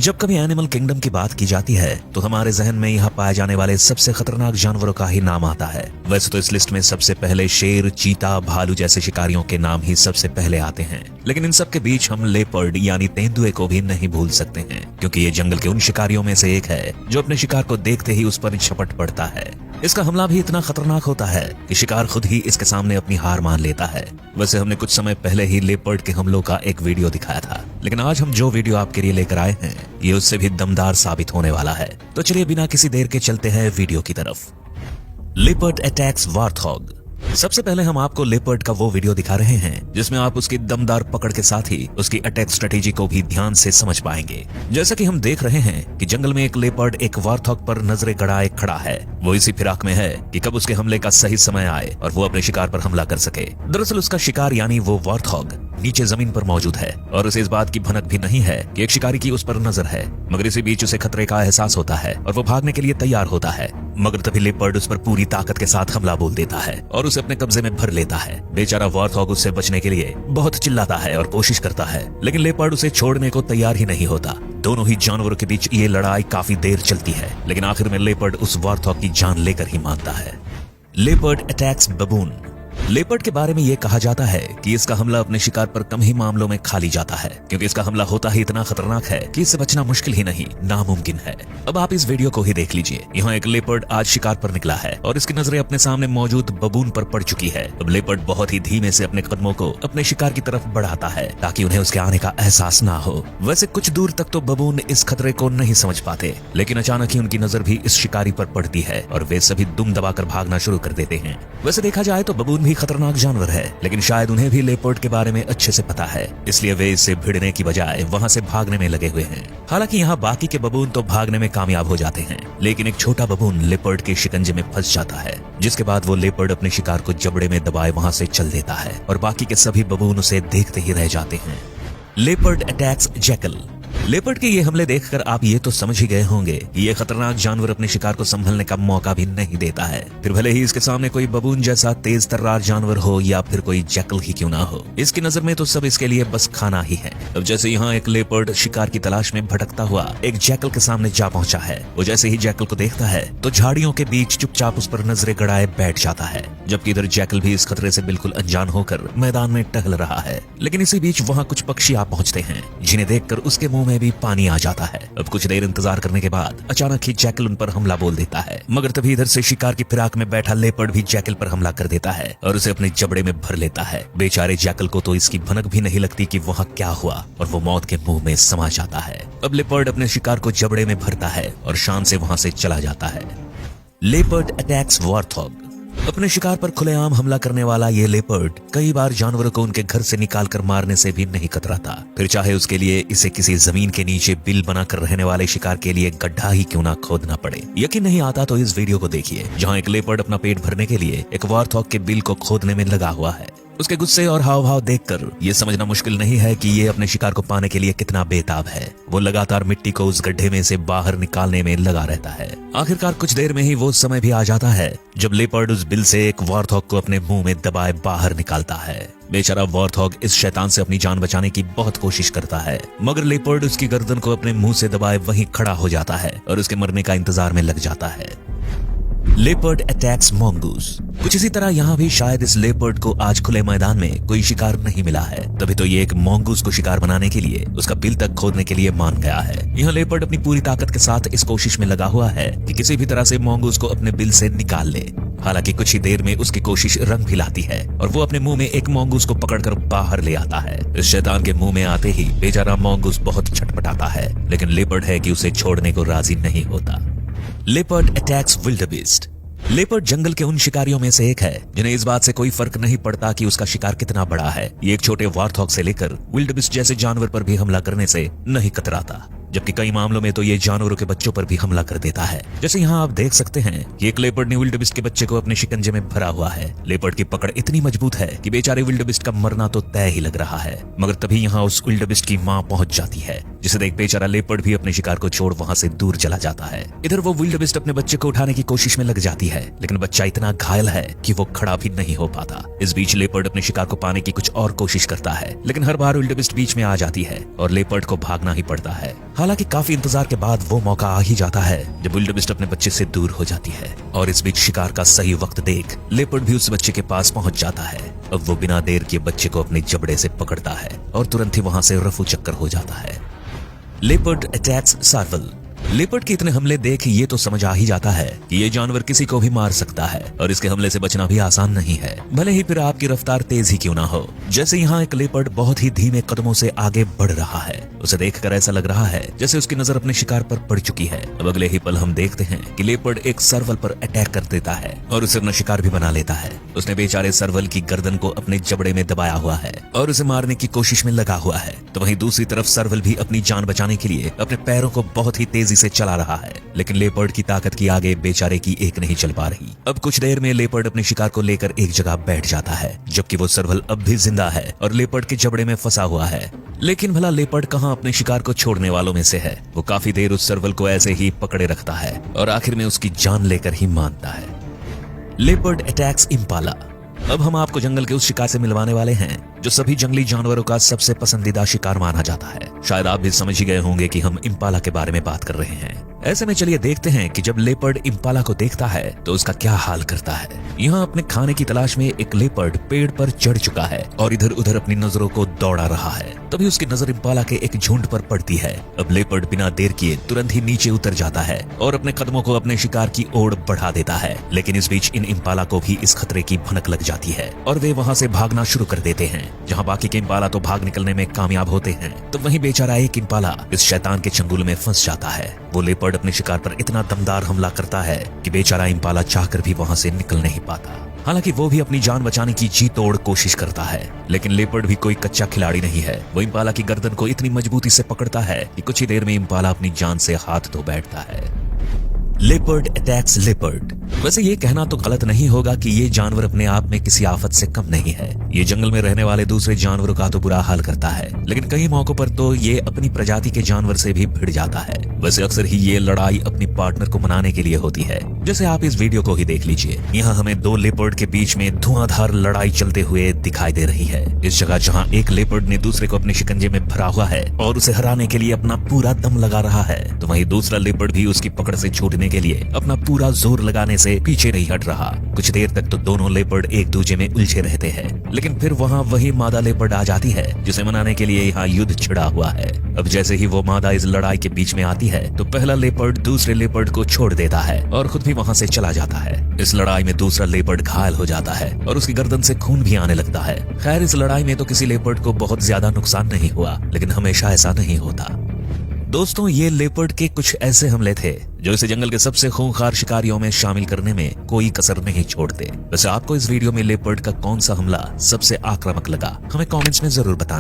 जब कभी animal kingdom की बात की जाती है तो हमारे जहन में यहाँ पाए जाने वाले सबसे खतरनाक जानवरों का ही नाम आता है। वैसे तो इस लिस्ट में सबसे पहले शेर, चीता, भालू जैसे शिकारियों के नाम ही सबसे पहले आते हैं, लेकिन इन सब के बीच हम लेपर्ड यानी तेंदुए को भी नहीं भूल सकते हैं, क्योंकि ये जंगल के उन शिकारियों में से एक है जो अपने शिकार को देखते ही उस पर झपट पड़ता है। इसका हमला भी इतना खतरनाक होता है कि शिकार खुद ही इसके सामने अपनी हार मान लेता है। वैसे हमने कुछ समय पहले ही लेपर्ड के हमलों का एक वीडियो दिखाया था, लेकिन आज हम जो वीडियो आपके लिए लेकर आए हैं ये उससे भी दमदार साबित होने वाला है। तो चलिए बिना किसी देर के चलते हैं वीडियो की तरफ। Leopard attacks warthog. सबसे पहले हम आपको लेपर्ड का वो वीडियो दिखा रहे हैं जिसमें आप उसकी दमदार पकड़ के साथ ही उसकी अटैक स्ट्रेटेजी को भी ध्यान से समझ पाएंगे। जैसा कि हम देख रहे हैं कि जंगल में एक लेपर्ड एक वार्थॉग पर नजरें गड़ाए खड़ा है। वो इसी फिराक में है कि कब उसके हमले का सही समय आए और वो अपने शिकार पर हमला कर सके। दरअसल उसका शिकार यानी वो वार्थॉग नीचे जमीन पर मौजूद है और उसे इस बात की भनक भी नहीं है कि एक शिकारी की उस पर नजर है, मगर इसी बीच उसे खतरे का एहसास होता है और वो भागने के लिए तैयार होता है। मगर तभी लेपर्ड उस पर पूरी ताकत के साथ हमला बोल देता है और उसे अपने कब्जे में भर लेता है। बेचारा वार्थॉग उससे बचने के लिए बहुत चिल्लाता है और कोशिश करता है, लेकिन लेपर्ड उसे छोड़ने को तैयार ही नहीं होता। दोनों ही जानवरों के बीच ये लड़ाई काफी देर चलती है, लेकिन आखिर में लेपर्ड उस वार्थॉग की जान लेकर ही मानता है। Leopard attacks बबून। लेपर्ड के बारे में यह कहा जाता है कि इसका हमला अपने शिकार पर कम ही मामलों में खा ली जाता है, क्योंकि इसका हमला होता ही इतना खतरनाक है कि इससे बचना मुश्किल ही नहीं नामुमकिन है। अब आप इस वीडियो को ही देख लीजिए। यहाँ एक लेपर्ड आज शिकार पर निकला है और इसकी नजरें अपने सामने मौजूद बबून पर पड़ चुकी है। अब लेपर्ड बहुत ही धीमे से अपने कदमों को अपने शिकार की तरफ बढ़ाता है ताकि उन्हें उसके आने का एहसास ना हो। वैसे कुछ दूर तक तो बबून इस खतरे को नहीं समझ पाते, लेकिन अचानक ही उनकी नजर भी इस शिकारी पर पड़ती है और वे सभी दुम दबाकर भागना शुरू कर देते हैं। वैसे देखा जाए तो बबून भी खतरनाक जानवर है, लेकिन शायद उन्हें भी लेपर्ड के बारे में अच्छे से पता है, इसलिए वे इससे भिड़ने की बजाय वहां से भागने में लगे हुए हैं। हालांकि यहाँ बाकी के बबून तो भागने में कामयाब हो जाते हैं, लेकिन एक छोटा बबून लेपर्ड के शिकंजे में फंस जाता है, जिसके बाद वो लेपर्ड अपने शिकार को जबड़े में दबाए वहां से चल देता है और बाकी के सभी बबून उसे देखते ही रह जाते हैं। Leopard attacks jackal. लेपर्ड के ये हमले देखकर आप ये तो समझ ही गए होंगे कि ये खतरनाक जानवर अपने शिकार को संभलने का मौका भी नहीं देता है, फिर भले ही इसके सामने कोई बबून जैसा तेज तर्रार जानवर हो या फिर कोई जैकल ही क्यों ना हो। इसकी नजर में तो सब इसके लिए बस खाना ही है। अब जैसे यहाँ एक लेपर्ड शिकार की तलाश में भटकता हुआ एक जैकल के सामने जा पहुंचा है, वो जैसे ही जैकल को देखता है तो झाड़ियों के बीच चुपचाप उस पर नजरें गड़ाए बैठ जाता है, जबकि इधर जैकल भी इस खतरे से बिल्कुल अनजान होकर मैदान में टहल रहा है। लेकिन इसी बीच वहाँ कुछ पक्षी आ पहुंचते हैं, जिन्हें देखकर उसके मुंह में भी पानी आ जाता है। अब कुछ देर इंतजार करने के बाद अचानक ही जैकल उन पर हमला बोल देता है, मगर तभी इधर से शिकार की फिराक में बैठा लेपर्ड भी जैकल पर हमला कर देता है और उसे अपने जबड़े में भर लेता है। बेचारे जैकल को तो इसकी भनक भी नहीं लगती कि वहाँ क्या हुआ और वो मौत के मुंह में समा जाता है। अब लेपर्ड अपने शिकार को जबड़े में भरता है और शान से वहां से चला जाता है। Leopard attacks warthog. अपने शिकार पर खुलेआम हमला करने वाला ये लेपर्ड कई बार जानवरों को उनके घर से निकालकर मारने से भी नहीं कतराता, फिर चाहे उसके लिए इसे किसी जमीन के नीचे बिल बनाकर रहने वाले शिकार के लिए गड्ढा ही क्यों ना खोदना पड़े। यकीन नहीं आता तो इस वीडियो को देखिए, जहाँ एक लेपर्ड अपना पेट भरने के लिए एक वार्थॉग के बिल को खोदने में लगा हुआ है। उसके गुस्से और हाव भाव देखकर ये समझना मुश्किल नहीं है कि ये अपने शिकार को पाने के लिए कितना बेताब है। वो लगातार मिट्टी को उस गड्ढे में से बाहर निकालने में लगा रहता है। आखिरकार कुछ देर में ही वो समय भी आ जाता है जब लेपर्ड उस बिल से एक वार्थॉग को अपने मुंह में दबाए बाहर निकालता है। बेचारा वार्थॉग इस शैतान से अपनी जान बचाने की बहुत कोशिश करता है, मगर लेपर्ड उसकी गर्दन को अपने मुंह से दबाए वहीं खड़ा हो जाता है और उसके मरने का इंतजार में लग जाता है। Leopard attacks मोंगूस। कुछ इसी तरह यहाँ भी शायद इस लेपर्ड को आज खुले मैदान में कोई शिकार नहीं मिला है, तभी तो ये एक मोंगूस को शिकार बनाने के लिए उसका बिल तक खोदने के लिए मान गया है। यहाँ लेपर्ड अपनी पूरी ताकत के साथ इस कोशिश में लगा हुआ है कि किसी भी तरह से मोंगूस को अपने बिल से निकाल ले। हालांकि कुछ ही देर में उसकी कोशिश रंग भी लाती है और वो अपने मुंह में एक मोंगूस को पकड़कर बाहर ले आता है। इस शैतान के मुंह में आते ही बेचारा मोंगूस बहुत छटपटाता है, लेकिन लेपर्ड है कि उसे छोड़ने को राजी नहीं होता। Leopard attacks wildebeest. लेपर्ड जंगल के उन शिकारियों में से एक है जिन्हें इस बात से कोई फर्क नहीं पड़ता कि उसका शिकार कितना बड़ा है। ये एक छोटे वार्थॉग से लेकर विल्डेबीस्ट जैसे जानवर पर भी हमला करने से नहीं कतराता, जबकि कई मामलों में तो ये जानवरों के बच्चों पर भी हमला कर देता है। जैसे यहाँ आप देख सकते हैं कि एक लेपर्ड ने विल्डेबीस्ट के बच्चे को अपने शिकंजे में भरा हुआ है। लेपर्ड की पकड़ इतनी मजबूत है कि बेचारे विल्डेबीस्ट का मरना तो तय ही लग रहा है, मगर तभी यहाँ उस विल्डेबीस्ट की माँ पहुंच जाती है जिसे देख बेचारा लेपर्ड भी अपने शिकार को छोड़ वहां से दूर चला जाता है। इधर वो विल्डेबेस्ट अपने बच्चे को उठाने की कोशिश में लग जाती है, लेकिन बच्चा इतना घायल है कि वो खड़ा भी नहीं हो पाता। इस बीच लेपर्ड अपने शिकार को पाने की कुछ और कोशिश करता है, लेकिन हर बार विल्डेबेस्ट बीच में आ जाती है और लेपर्ड को भागना ही पड़ता है। हालांकि काफी इंतजार के बाद वो मौका आ ही जाता है जब विल्डेबेस्ट अपने बच्चे से दूर हो जाती है, और इस बीच शिकार का सही वक्त देख लेपर्ड भी उस बच्चे के पास पहुंच जाता है। अब वो बिना देर किए बच्चे को अपने जबड़े से पकड़ता है और तुरंत ही वहां से रफू चक्कर हो जाता है। Leopard attacks सर्वल। लेपर्ड के इतने हमले देख ये तो समझ आ ही जाता है कि ये जानवर किसी को भी मार सकता है और इसके हमले से बचना भी आसान नहीं है, भले ही फिर आपकी रफ्तार तेज ही क्यों ना हो। जैसे यहाँ एक लेपर्ड बहुत ही धीमे कदमों से आगे बढ़ रहा है, उसे देखकर ऐसा लग रहा है जैसे उसकी नजर अपने शिकार पर पड़ चुकी है। अब अगले ही पल हम देखते हैं कि लेपर्ड एक सर्वल पर अटैक कर देता है और उसे अपना शिकार भी बना लेता है। उसने बेचारे सर्वल की गर्दन को अपने जबड़े में दबाया हुआ है और उसे मारने की कोशिश में लगा हुआ है। तो वहीं दूसरी तरफ सर्वल भी अपनी जान बचाने के लिए अपने पैरों को बहुत ही तेजी से चला रहा है, लेकिन लेपर्ड की ताकत की आगे बेचारे की एक नहीं चल पा रही। अब कुछ देर में लेपर्ड अपने शिकार को लेकर एक जगह बैठ जाता है, जबकि वो सर्वल अब भी जिंदा है और लेपर्ड के जबड़े में फंसा हुआ है। लेकिन भला लेपर्ड कहां अपने शिकार को छोड़ने वालों में से है। वो काफी देर उस सर्वल को ऐसे ही पकड़े रखता है और आखिर में उसकी जान लेकर ही मानता है। Leopard attacks Impala. अब हम आपको जंगल के उस शिकार से मिलवाने वाले हैं जो सभी जंगली जानवरों का सबसे पसंदीदा शिकार माना जाता है। शायद आप भी समझ ही गए होंगे कि हम इम्पाला के बारे में बात कर रहे हैं। ऐसे में चलिए देखते हैं कि जब लेपर्ड इम्पाला को देखता है तो उसका क्या हाल करता है। यहाँ अपने खाने की तलाश में एक लेपर्ड पेड़ पर चढ़ चुका है और इधर उधर अपनी नजरों को दौड़ा रहा है। तभी उसकी नजर इम्पाला के एक झुंड पर पड़ती है। अब लेपर्ड बिना देर किए तुरंत ही नीचे उतर जाता है और अपने कदमों को अपने शिकार की ओर बढ़ा देता है। लेकिन इस बीच इन इम्पाला को भी इस खतरे की भनक लग जाती है और वे वहां से भागना शुरू कर देते हैं। जहां बाकी के इम्पाला तो भाग निकलने में कामयाब होते हैं, तो वहीं बेचारा एक इम्पाला इस शैतान के चंगुल में फंस जाता है। वो लेपर्ड अपने शिकार पर इतना दमदार हमला करता है कि बेचारा इम्पाला चाहकर भी वहां से निकल नहीं पाता। हालांकि वो भी अपनी जान बचाने की जी तोड़ कोशिश करता है, लेकिन लेपर्ड भी कोई कच्चा खिलाड़ी नहीं है। वो इम्पाला की गर्दन को इतनी मजबूती से पकड़ता है कि कुछ ही देर में इम्पाला अपनी जान से हाथ धो बैठता है। Leopard attacks leopard. वैसे ये कहना तो गलत नहीं होगा कि ये जानवर अपने आप में किसी आफत से कम नहीं है। ये जंगल में रहने वाले दूसरे जानवरों का तो बुरा हाल करता है, लेकिन कई मौकों पर तो ये अपनी प्रजाति के जानवर से भी भिड़ जाता है। वैसे अक्सर ही ये लड़ाई अपनी पार्टनर को मनाने के लिए होती है, जैसे आप इस वीडियो को ही देख लीजिए। यहाँ हमें दो लेपर्ड के बीच में धुआंधार लड़ाई चलते हुए दिखाई दे रही है। इस जगह जहाँ एक लेपर्ड ने दूसरे को अपने शिकंजे में भरा हुआ है और उसे हराने के लिए अपना पूरा दम लगा रहा है, तो वहीं दूसरा लेपर्ड भी उसकी पकड़ से छूटने के लिए अपना पूरा जोर लगाने से पीछे नहीं हट रहा। कुछ देर तक तो दोनों लेपर्ड एक दूसरे में उलझे रहते हैं, लेकिन फिर वहाँ वही मादा लेपर्ड आ जाती है जिसे मनाने के लिए यहाँ युद्ध छिड़ा हुआ है। अब जैसे ही वो मादा इस लड़ाई के बीच में आती है तो पहला लेपर्ड दूसरे लेपर्ड को छोड़ देता है और खुद भी वहाँ से चला जाता है। इस लड़ाई में दूसरा लेपर्ड घायल हो जाता है और उसकी गर्दन से खून भी आने लगता है। खैर, इस लड़ाई में तो किसी लेपर्ड को बहुत ज्यादा नुकसान नहीं हुआ, लेकिन हमेशा ऐसा नहीं होता। दोस्तों, ये लेपर्ड के कुछ ऐसे हमले थे जो इसे जंगल के सबसे खूंखार शिकारियों में शामिल करने में कोई कसर नहीं छोड़ते। वैसे आपको इस वीडियो में लेपर्ड का कौन सा हमला सबसे आक्रामक लगा, हमें कमेंट्स में जरूर बताएं।